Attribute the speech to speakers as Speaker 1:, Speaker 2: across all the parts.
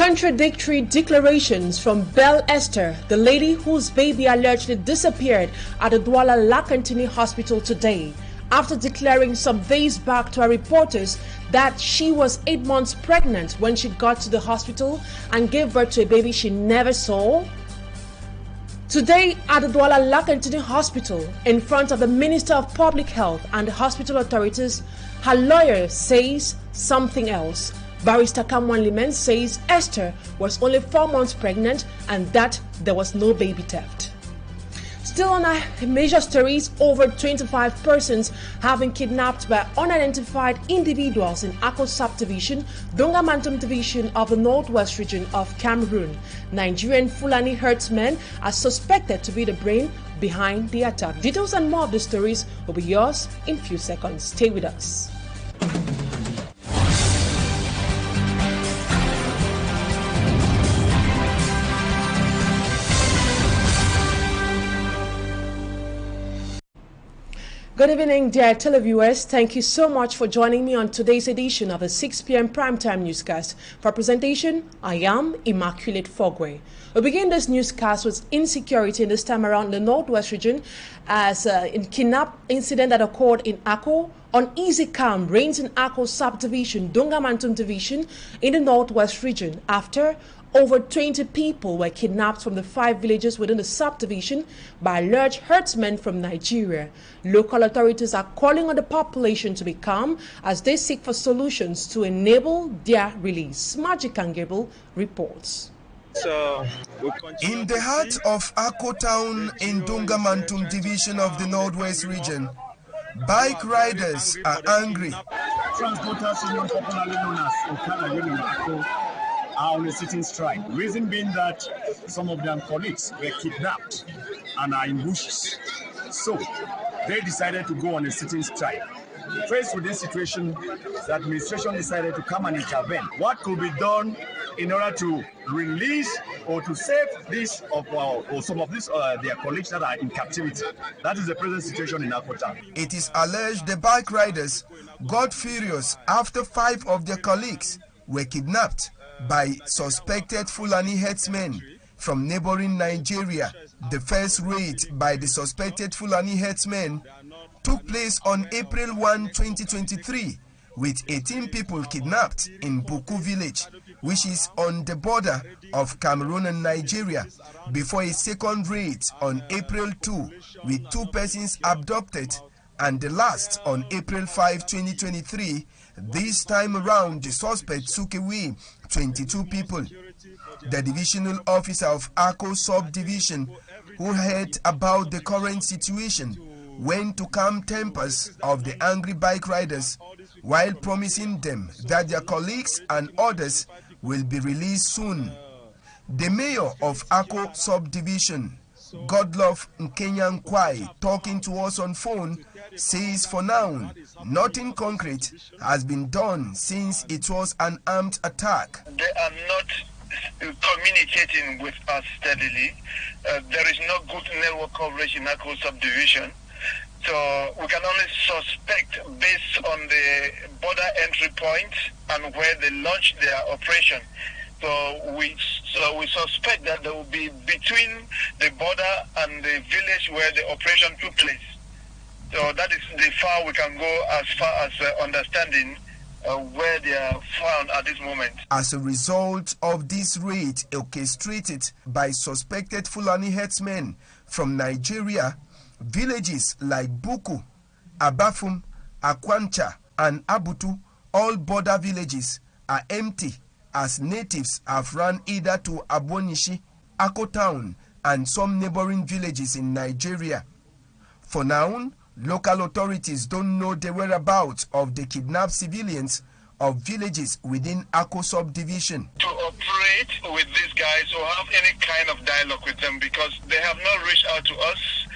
Speaker 1: Contradictory declarations from Belle Esther, the lady whose baby allegedly disappeared at the Douala Lakantini Hospital today, after declaring some days back to her reporters that she was 8 months pregnant when she got to the hospital and gave birth to a baby she never saw. Today at the Douala Lakantini Hospital, in front of the Minister of Public Health and the hospital authorities, her lawyer says something else. Barrister Kamwan Limen says Esther was only 4 months pregnant and that there was no baby theft. Still on our major stories, over 25 persons have been kidnapped by unidentified individuals in Ako subdivision, Dongamantum division of the northwest region of Cameroon. Nigerian Fulani herdsmen are suspected to be the brain behind the attack. Details and more of the stories will be yours in few seconds. Stay with us. Good evening, dear televiewers. Thank you so much for joining me on today's edition of the 6 p.m. primetime newscast. For presentation, I am Immaculate Fogwe. We begin this newscast with insecurity this time around the northwest region as in kidnap incident that occurred in Ako. Uneasy calm reigns in Ako subdivision, Dongamantum division in the northwest region after over 20 people were kidnapped from the 5 villages within the subdivision by large herdsmen from Nigeria. Local authorities are calling on the population to be calm as they seek for solutions to enable their release. Magic and Gable reports.
Speaker 2: In the heart of Ako town in Dongamantum division of the northwest region, bike riders are angry.
Speaker 3: Transporters Union, popularly known as Aucun Union, are on a sitting strike. Reason being that some of their colleagues were kidnapped and are in bushes. So they decided to go on a sitting strike. Faced with this situation, the administration decided to come and intervene. What could be done in order to release or to save this or some of these their colleagues that are in captivity? That is the present situation in Akota.
Speaker 2: It is alleged the bike riders got furious after 5 of their colleagues were kidnapped by suspected Fulani herdsmen from neighboring Nigeria. The first raid by the suspected Fulani herdsmen took place on April 1, 2023, with 18 people kidnapped in Buku village, which is on the border of Cameroon and Nigeria, before a second raid on April 2, with 2 persons abducted, and the last on April 5, 2023. This time around, the suspect took away 22 people. The divisional officer of Ako subdivision, who heard about the current situation, went to calm tempers of the angry bike riders while promising them that their colleagues and others will be released soon. The mayor of Ako subdivision, Godlove Nkenyan Kwai, talking to us on phone, says for now, nothing concrete has been done since it was an armed attack.
Speaker 4: They are not communicating with us steadily. There is no good network coverage in Ako subdivision. So we can only suspect based on the border entry point and where they launched their operation. So we suspect that there will be between the border and the village where the operation took place. So that is the far we can go as far as understanding where they are found at this moment.
Speaker 2: As a result of this raid orchestrated by suspected Fulani herdsmen from Nigeria, villages like Buku, Abafum, Akwancha, and Abutu, all border villages, are empty as natives have run either to Abonishi, Ako town, and some neighboring villages in Nigeria. For now, local authorities don't know the whereabouts of the kidnapped civilians of villages within Ako subdivision.
Speaker 4: To operate with these guys or have any kind of dialogue with them because they have not reached out to us.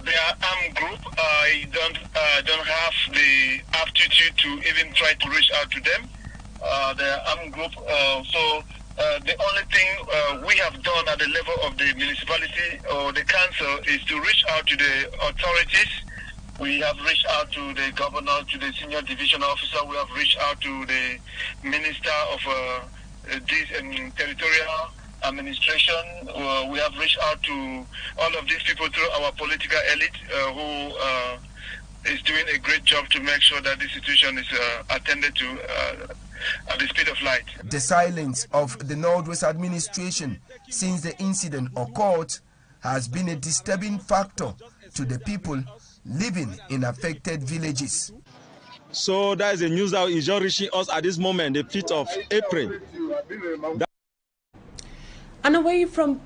Speaker 4: They are armed group. I don't have the aptitude to even try to reach out to them. They are armed group. So the only thing we have done at the level of the municipality or the council is to reach out to the authorities. We have reached out to the governor, to the senior division officer. We have reached out to the minister of this territorial administration. We have reached out to all of these people through our political elite who is doing a great job to make sure that this situation is attended to at the speed of light.
Speaker 2: The silence of the Northwest administration since the incident occurred has been a disturbing factor to the people living in affected villages.
Speaker 5: So that is the news that is just reaching us at this moment, the 5th of April.
Speaker 1: And away from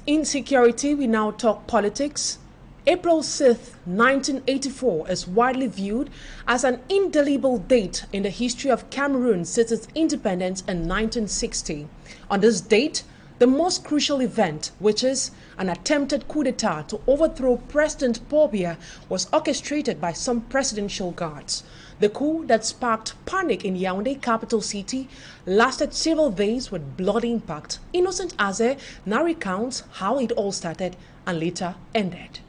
Speaker 1: insecurity, we now talk politics. April 6th, 1984 is widely viewed as an indelible date in the history of Cameroon since its independence in 1960. On this date, the most crucial event, which is an attempted coup d'etat to overthrow President Paul Biya, was orchestrated by some presidential guards. The coup that sparked panic in Yaoundé, capital city, lasted several days with bloody impact. Innocent Aze now recounts how it all started and later ended.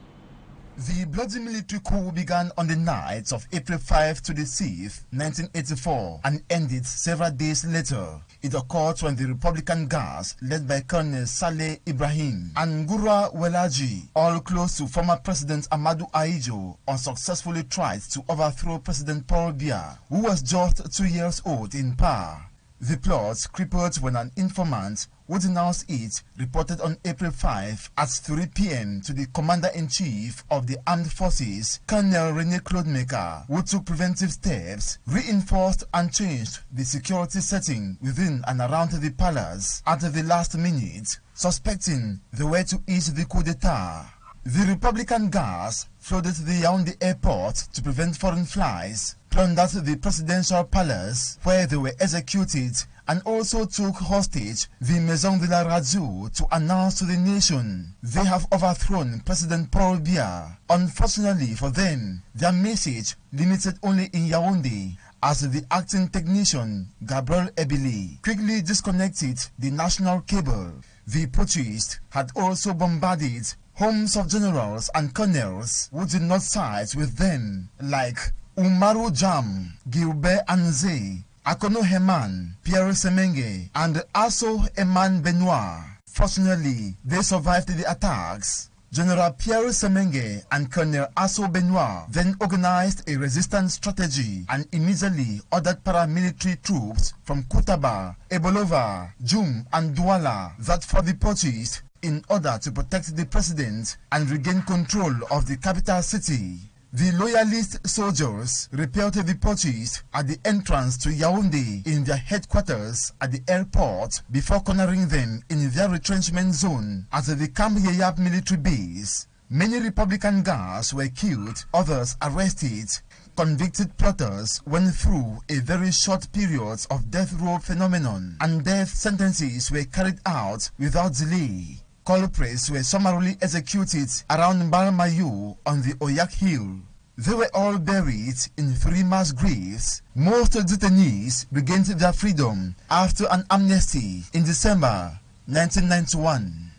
Speaker 6: The bloody military coup began on the night of April 5 to the 6th, 1984, and ended several days later. It occurred when the Republican guards, led by Colonel Saleh Ibrahim and Gura Welaji, all close to former President Amadou Ahidjo, unsuccessfully tried to overthrow President Paul Biya, who was just 2 years old in power. The plot crippled when an informant who denounced it reported on April 5 at 3 p.m. to the Commander-in-Chief of the Armed Forces, Colonel René Claudemaker, who took preventive steps, reinforced and changed the security setting within and around the palace at the last minute, suspecting they were to ease the coup d'etat. The Republican guards flooded the Yaoundé airport to prevent foreign flights, plundered the presidential palace where they were executed, and also took hostage the Maison de la Radio to announce to the nation they have overthrown President Paul Biya. Unfortunately for them, their message limited only in Yaoundé, as the acting technician Gabriel Ebili quickly disconnected the national cable. The putschist had also bombarded homes of generals and colonels who did not side with them, like Umaru Jam, Gilbert Anze, Akono Heman, Pierre Semenge, and Asso Eman Benoit. Fortunately, they survived the attacks. General Pierre Semenge and Colonel Asso Benoit then organized a resistance strategy and immediately ordered paramilitary troops from Koutaba, Ebolova, Djoum, and Douala that for the purchase in order to protect the president and regain control of the capital city. The loyalist soldiers repelled the purchase at the entrance to Yaoundé in their headquarters at the airport before cornering them in their retrenchment zone at the Camp Yeyap military base. Many Republican guards were killed, others arrested. Convicted plotters went through a very short period of death row phenomenon, and death sentences were carried out without delay. Culprits were summarily executed around Mbalmayu on the Oyak Hill. They were all buried in 3 mass graves. Most detainees regained their freedom after an amnesty in December 1991.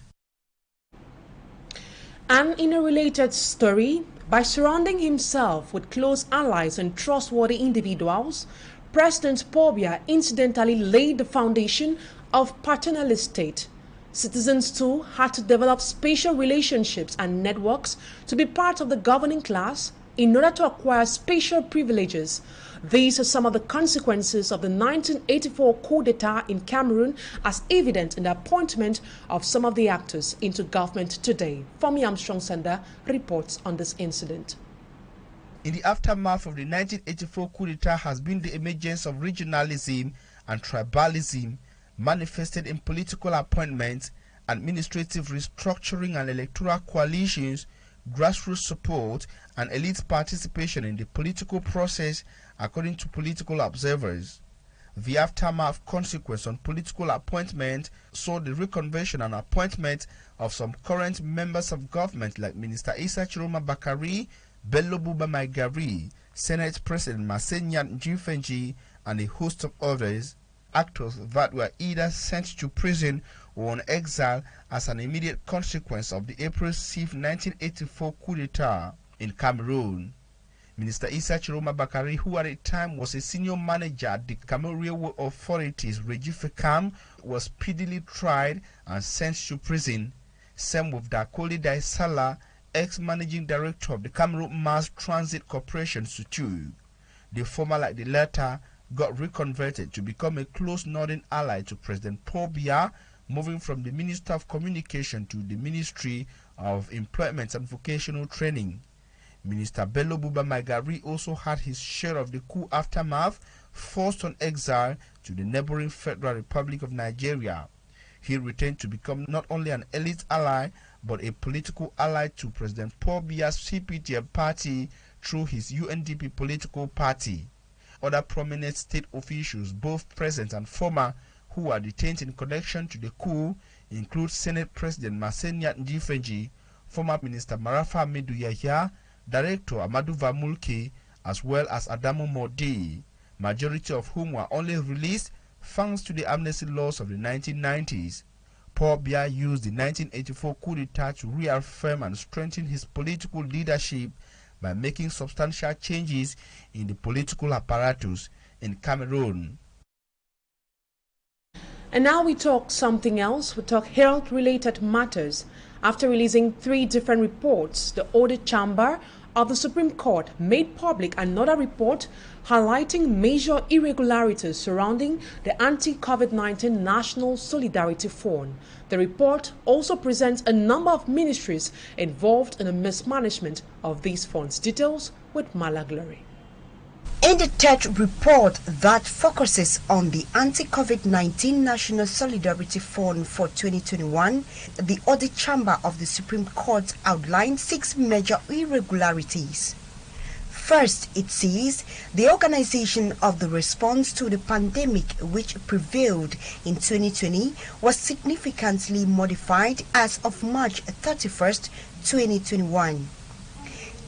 Speaker 1: And in a related story, by surrounding himself with close allies and trustworthy individuals, President Paul Biya incidentally laid the foundation of paternalist state. Citizens too had to develop spatial relationships and networks to be part of the governing class in order to acquire spatial privileges. These are some of the consequences of the 1984 coup d'etat in Cameroon, as evident in the appointment of some of the actors into government today. Femi Armstrong-Sanda reports on this incident.
Speaker 7: In the aftermath of the 1984 coup d'etat has been the emergence of regionalism and tribalism, manifested in political appointments, administrative restructuring and electoral coalitions, grassroots support, and elite participation in the political process, according to political observers. The aftermath consequence on political appointment saw the reconversion and appointment of some current members of government like Minister Issa Chiroma Bakari, Bello Buba Maigari, Senate President Masenyan Jifenji, and a host of others, actors that were either sent to prison or on exile as an immediate consequence of the April 6, 1984 coup d'etat in Cameroon. Minister Issa Chiroma Bakari, who at the time was a senior manager at the Cameroon Railway Authorities, Regifecam, was speedily tried and sent to prison. Same with Dakoli Daisala, ex-managing director of the Cameroon Mass Transit Corporation, Sutu. The former, like the latter, got reconverted to become a close northern ally to President Paul Biya, moving from the Minister of Communication to the Ministry of Employment and Vocational Training. Minister Bello Buba Magari also had his share of the coup aftermath, forced on exile to the neighboring Federal Republic of Nigeria. He returned to become not only an elite ally, but a political ally to President Paul Biya's CPTM party through his UNDP political party. Other prominent state officials, both present and former, who are detained in connection to the coup include Senate President Masenya Njifenji, former Minister Marafa Amidu Yahya, Director Amadou Vamulke, as well as Adamo Modi, majority of whom were only released thanks to the amnesty laws of the 1990s. Paul Biya used the 1984 coup d'etat to reaffirm and strengthen his political leadership by making substantial changes in the political apparatus in Cameroon.
Speaker 1: And now we talk something else. We talk health-related matters. After releasing 3 different reports, the Audit Chamber of the Supreme Court made public another report highlighting major irregularities surrounding the anti-COVID-19 National Solidarity Fund. The report also presents a number of ministries involved in the mismanagement of these funds. Details with Mala Glory.
Speaker 8: In the third report that focuses on the anti-COVID-19 National Solidarity Fund for 2021, the Audit Chamber of the Supreme Court outlined 6 major irregularities. First, it says the organization of the response to the pandemic which prevailed in 2020 was significantly modified as of March 31st, 2021.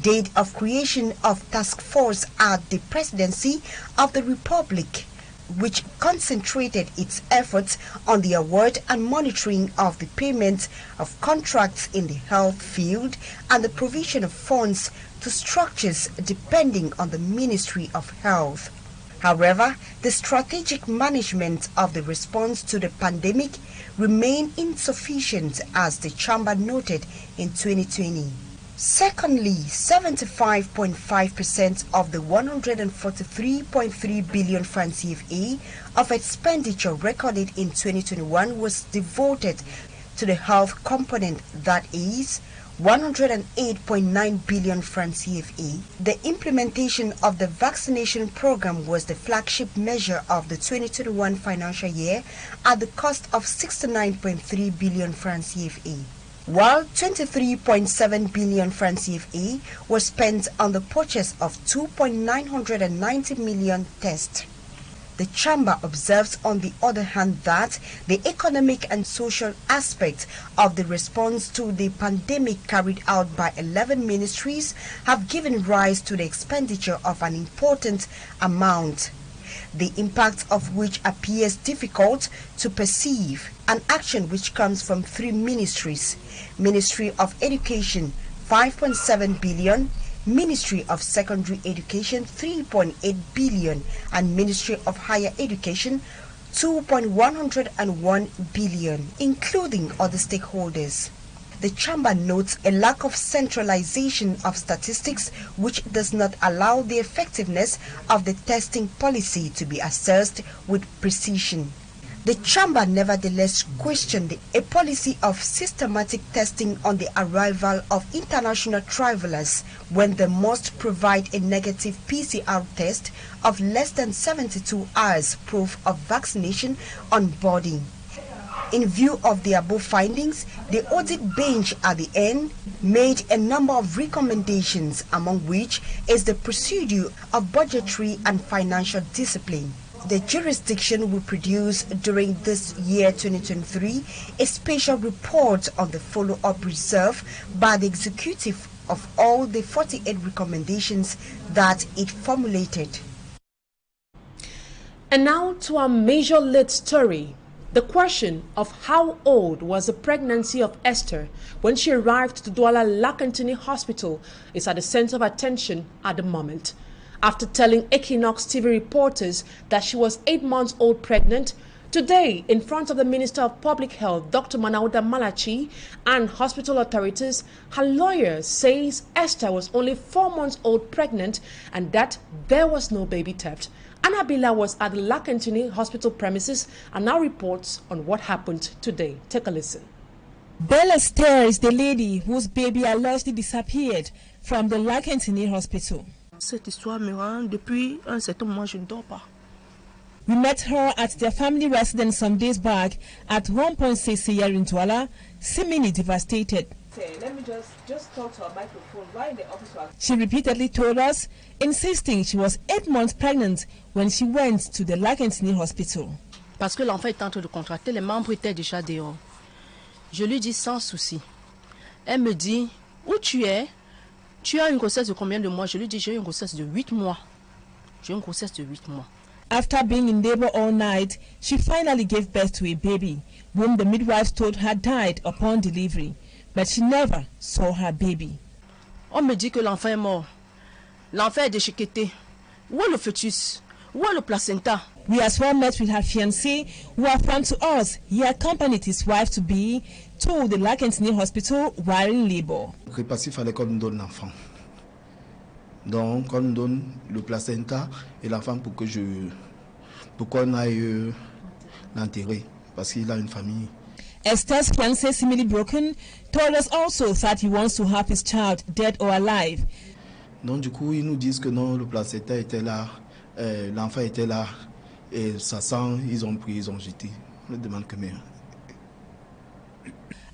Speaker 8: Date of creation of task force at the Presidency of the Republic, which concentrated its efforts on the award and monitoring of the payment of contracts in the health field and the provision of funds to structures depending on the Ministry of Health. However, the strategic management of the response to the pandemic remained insufficient, as the Chamber noted in 2020. Secondly, 75.5% of the 143.3 billion francs CFA of expenditure recorded in 2021 was devoted to the health component, that is 108.9 billion francs CFA. The implementation of the vaccination program was the flagship measure of the 2021 financial year at the cost of 69.3 billion francs CFA. While 23.7 billion francs CFA was spent on the purchase of 2.990 million tests. The Chamber observes, on the other hand, that the economic and social aspects of the response to the pandemic carried out by 11 ministries have given rise to the expenditure of an important amount, the impact of which appears difficult to perceive, an action which comes from 3 ministries: Ministry of Education 5.7 billion, Ministry of Secondary Education 3.8 billion, and Ministry of Higher Education 2.101 billion, including other stakeholders. The Chamber notes a lack of centralization of statistics, which does not allow the effectiveness of the testing policy to be assessed with precision. The Chamber nevertheless questioned a policy of systematic testing on the arrival of international travelers when they must provide a negative PCR test of less than 72 hours proof of vaccination on boarding. In view of the above findings, the audit bench at the end made a number of recommendations, among which is the procedure of budgetary and financial discipline. The jurisdiction will produce during this year 2023 a special report on the follow-up reserve by the executive of all the 48 recommendations that it formulated.
Speaker 1: And now to our major lead story. The question of how old was the pregnancy of Esther when she arrived to Douala Lakentini Hospital is at the center of attention at the moment. After telling Equinoxe TV reporters that she was 8 months old pregnant, today, in front of the Minister of Public Health, Dr. Manauda Malachi, and hospital authorities, her lawyer says Esther was only 4 months old pregnant and that there was no baby theft. Annabella was at the Lakentini Hospital premises and now reports on what happened today. Take a listen.
Speaker 9: Belle Esther is the lady whose baby allegedly disappeared from the Lakentini Hospital.
Speaker 10: Cette histoire me rend depuis un certain moment je ne dors pas.
Speaker 9: We met her at their family residence some days back at 1.6 here in Douala, seemingly devastated.
Speaker 1: Let me just talk to her microphone right in the office.
Speaker 9: She repeatedly told us, insisting she was 8 months pregnant when she went to the Lakentini Hospital.
Speaker 10: Parce que l'enfant était en train de contracter, les membres étaient déjà dehors. Je lui dis sans souci. Elle me dit, où tu es? Tu as une grossesse de combien de mois? Je lui dis, j'ai une grossesse de 8 mois. J'ai une grossesse de 8 mois.
Speaker 9: After being in labor all night, she finally gave birth to a baby, whom the midwife told her died upon delivery. But she never saw her baby.
Speaker 10: On me dit que l'enfant est mort. L'enfant est déchiqueté. Où est le fœtus? Où est le placenta?
Speaker 9: We as well met with her fiancé, who affirmed to us he accompanied his wife-to-be to the Lakentini Hospital while in labor.
Speaker 11: Parce qu'il fallait qu'on nous donne l'enfant. Donc, on nous donne le placenta et l'enfant pour qu'on aille l'enterrer, parce qu'il a une famille.
Speaker 9: Esther's fiancé, seemingly broken, told us also that he wants to have his child dead or alive.
Speaker 11: Donc du coup, ils nous disent que non, le placenta était là, l'enfant était là, et ça sent, ils ont pris, ils ont jeté. On ne demande que mieux.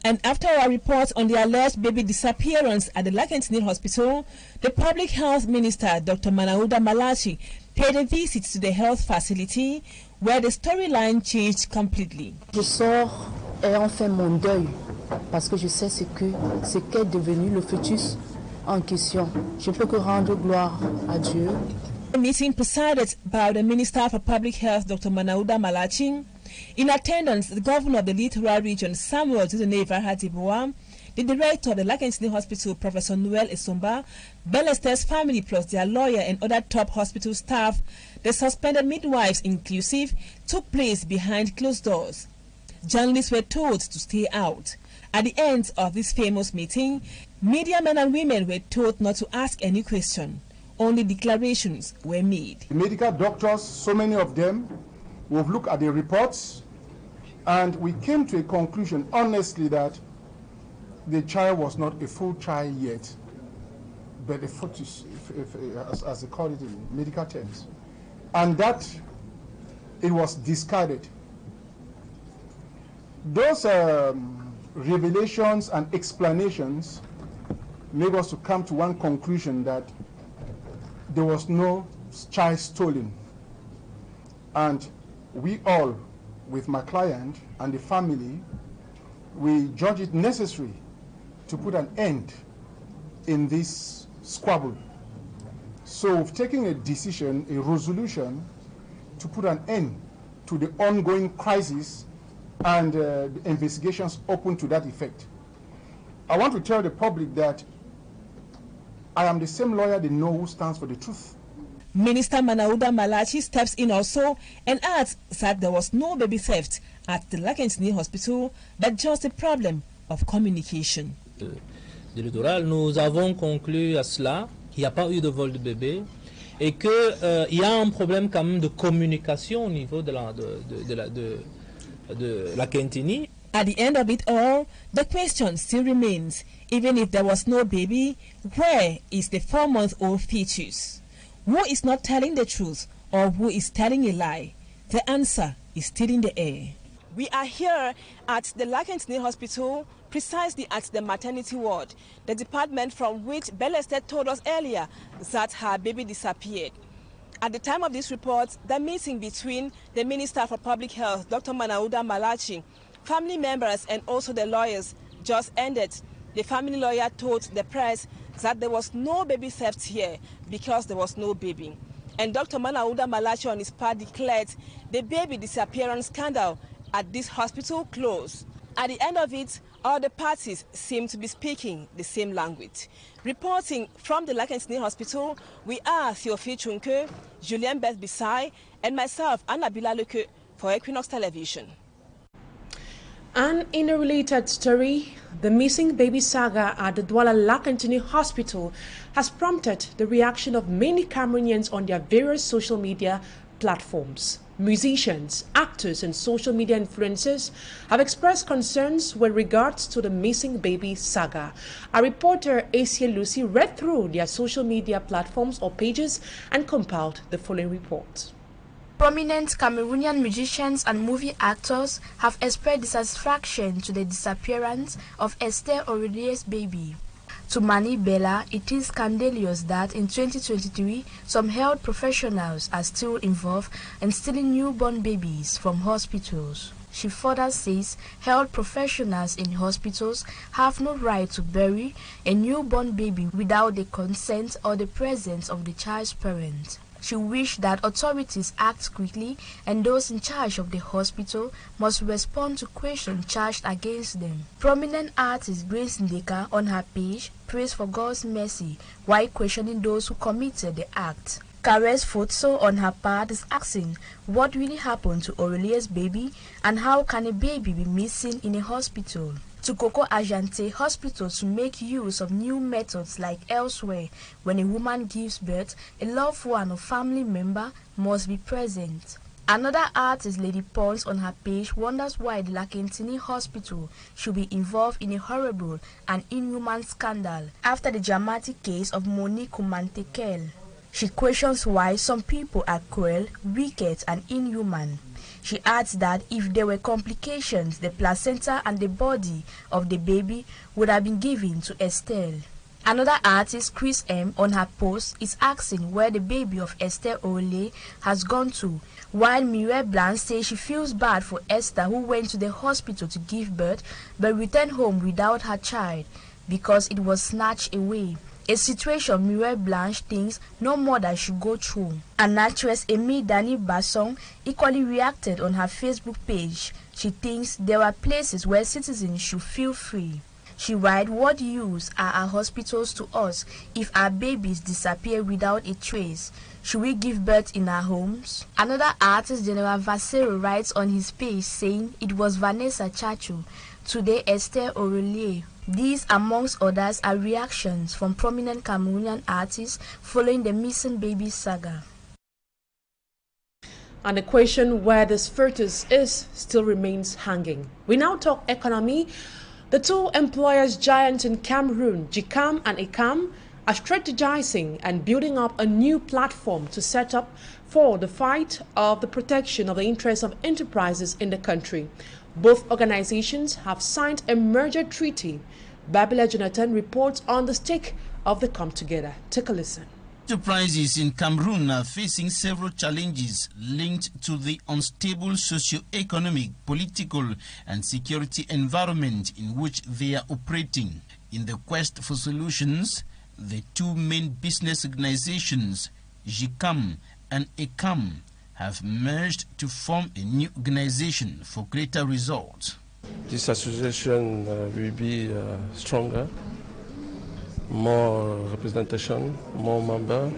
Speaker 9: And after our report on the alleged baby disappearance at the Lakentini Hospital, the Public Health Minister, Dr. Manauda Malachi, paid a visit to the health facility where the storyline changed completely.
Speaker 10: Je sors et on fait mon deuil parce que je sais ce qu'est devenu le fœtus en question. Je peux que rendre gloire à Dieu.
Speaker 9: A meeting presided by the Minister for Public Health, Dr. Manauda Malachi. In attendance, the governor of the Littoral Region, Samuel Tudeneva Hatiboa, the director of the Lakentini Hospital, Professor Noel Esomba, Belle Esther's family plus their lawyer and other top hospital staff, the suspended midwives inclusive, took place behind closed doors. Journalists were told to stay out. At the end of this famous meeting, media men and women were told not to ask any question. Only declarations were made.
Speaker 12: The medical doctors, so many of them, we've looked at the reports and we came to a conclusion, honestly, that the child was not a full child yet, but a fetus, as they call it in medical terms, and that it was discarded. Those revelations and explanations made us to come to one conclusion, that there was no child stolen. And we all, with my client and the family, we judge it necessary to put an end in this squabble. So we've taken a decision, a resolution, to put an end to the ongoing crisis and the investigations open to that effect. I want to tell the public that I am the same lawyer they know who stands for the truth.
Speaker 9: Minister Manauda Malachi steps in also and adds that there was no baby theft at the Lakentini Hospital, but just a problem of communication.
Speaker 13: De littoral, nous avons conclu à cela qu'il n'y a pas eu de vol de bébé et qu'il y a un problème quand même de communication au niveau de Lakentini.
Speaker 9: At the end of it all, the question still remains, even if there was no baby, where is the 4-month-old fetus? Who is not telling the truth or who is telling a lie? The answer is still in the air. We are here at the Lakentini Hospital, precisely at the maternity ward, the department from which Belle Esther told us earlier that her baby disappeared. At the time of this report, the meeting between the Minister for Public Health, Dr. Manauda Malachi, family members and also the lawyers just ended. The family lawyer told the press that there was no baby theft here because there was no baby. And Dr. Manauda Malachi on his part declared the baby disappearance scandal at this hospital closed. At the end of it, all the parties seem to be speaking the same language. Reporting from the Lakentini Hospital, we are Theophile Chunke, Julien Beth Bisai, and myself, Annabila Leke, for Equinoxe Television.
Speaker 1: And in a related story, the missing baby saga at the Douala Lakentini Hospital has prompted the reaction of many Cameroonians on their various social media platforms. Musicians, actors, and social media influencers have expressed concerns with regards to the missing baby saga. Our reporter, Asia Lucy, read through their social media platforms or pages and compiled the following report.
Speaker 14: Prominent Cameroonian musicians and movie actors have expressed dissatisfaction to the disappearance of Esther Aurelie's baby. To Mani Bella, it is scandalous that in 2023, some health professionals are still involved in stealing newborn babies from hospitals. She further says health professionals in hospitals have no right to bury a newborn baby without the consent or the presence of the child's parent. She wished that authorities act quickly and those in charge of the hospital must respond to questions charged against them. Prominent artist Grace Ndeka on her page prays for God's mercy while questioning those who committed the act. Kares Fotso on her part is asking what really happened to Aurelie's baby and how can a baby be missing in a hospital. To Coco Ajante Hospital to make use of new methods like elsewhere. When a woman gives birth, a loved one or family member must be present. Another artist, Lady Pons, on her page wonders why the Lakentini Hospital should be involved in a horrible and inhuman scandal after the dramatic case of Monique Kumantekel. She questions why some people are cruel, wicked, and inhuman. She adds that if there were complications, the placenta and the body of the baby would have been given to Estelle. Another artist, Chris M, on her post is asking where the baby of Esther Ole has gone to, while Mireille Blanc says she feels bad for Esther who went to the hospital to give birth but returned home without her child because it was snatched away. A situation Mireille Blanche thinks no mother should go through. An actress Amy Dani Basson equally reacted on her Facebook page. She thinks there are places where citizens should feel free. She writes, what use are our hospitals to us if our babies disappear without a trace? Should we give birth in our homes? Another artist, General Vasero, writes on his page saying it was Vanessa Chachu, today Esther Aurelie. These, amongst others, are reactions from prominent Cameroonian artists following the missing baby saga.
Speaker 1: And the question where this fetus is still remains hanging. We now talk economy. The two employers giants in Cameroon, GCAM and ECAM, are strategizing and building up a new platform to set up for the fight of the protection of the interests of enterprises in the country. Both organizations have signed a merger treaty. Babila Jonathan reports on the stake of the come together. Take a listen.
Speaker 15: Enterprises in Cameroon are facing several challenges linked to the unstable socio-economic, political and security environment in which they are operating. In the quest for solutions, the two main business organizations, GCAM and ECAM, have merged to form a new organization for greater results.
Speaker 16: This association will be stronger, more representation, more members,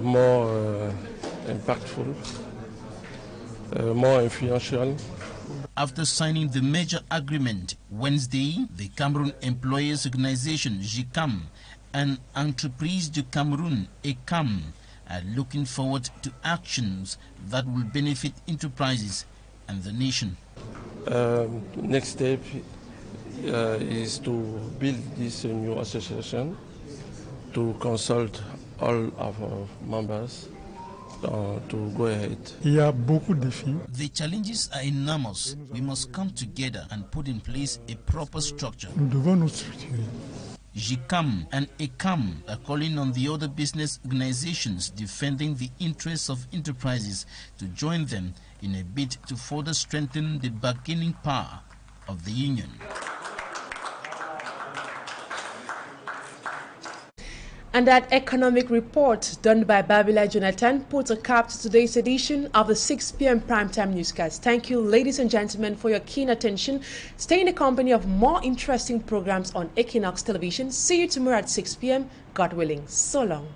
Speaker 16: more impactful, more influential.
Speaker 15: After signing the merger agreement Wednesday, the Cameroon Employers Organization, GCAM, and Entreprise du Cameroun, ECAM, are looking forward to actions that will benefit enterprises and the nation.
Speaker 16: Next step is to build this new association, to consult all of our members to go ahead.
Speaker 15: The challenges are enormous. We must come together and put in place a proper structure. GCAM and ECAM are calling on the other business organizations defending the interests of enterprises to join them in a bid to further strengthen the bargaining power of the union.
Speaker 1: And that economic report done by Babila Jonathan puts a cap to today's edition of the 6 p.m. primetime newscast. Thank you, ladies and gentlemen, for your keen attention. Stay in the company of more interesting programs on Equinoxe Television. See you tomorrow at 6 p.m. God willing. So long.